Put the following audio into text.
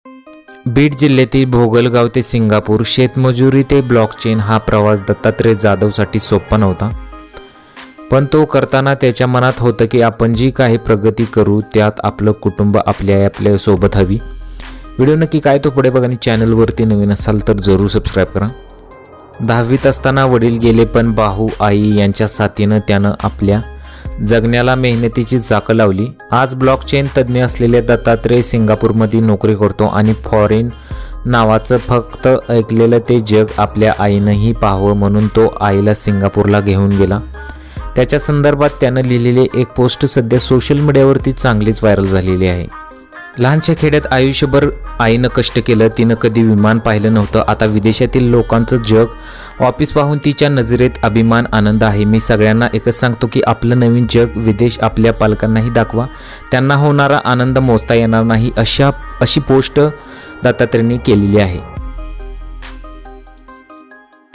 बीड जिल्ह्यातील भोगलगाव ते सिंगापूर, शेतमजुरी ते ब्लॉकचेन हा प्रवास दत्तात्रय जाधवसाठी सोपा नव्हता. पण तो करताना त्याच्या मनात होतं की आपण जी काही प्रगती करू त्यात आपलं कुटुंब आपल्या सोबत हवी. व्हिडिओ नक्की काय तो पुढे बघा आणि चॅनलवरती नवीन असाल तर जरूर सबस्क्राईब करा. 10वीत असताना वडील गेले, पण भाऊ आई यांच्या साथीनं त्यानं आपल्या जगण्याला मेहनतीची चाकं लावली. आज ब्लॉकचेन तज्ज्ञ असलेले दत्तात्रय सिंगापूरमध्ये नोकरी करतो आणि फॉरेन नावाचं फक्त ऐकलेलं ते जग आपल्या आईनंही पाहावं म्हणून तो आईला सिंगापूरला घेऊन गेला. त्याच्या संदर्भात त्यानं लिहिलेले एक पोस्ट सध्या सोशल मीडियावरती चांगलीच व्हायरल झालेली आहे. लहानशा खेड्यात आयुष्यभर आईनं कष्ट केलं, तिनं कधी विमान पाहिलं नव्हतं. आता विदेशातील लोकांचं जग ऑफिस पाहून तिच्या नजरेत अभिमान, आनंद आहे. मी सगळ्यांना एकच सांगतो की आपलं नवीन जग विदेश आपल्या पालकांनाही दाखवा, त्यांना होणारा आनंद मोजता येणार नाही. अशी पोस्ट दत्तात्रयने केलेली आहे.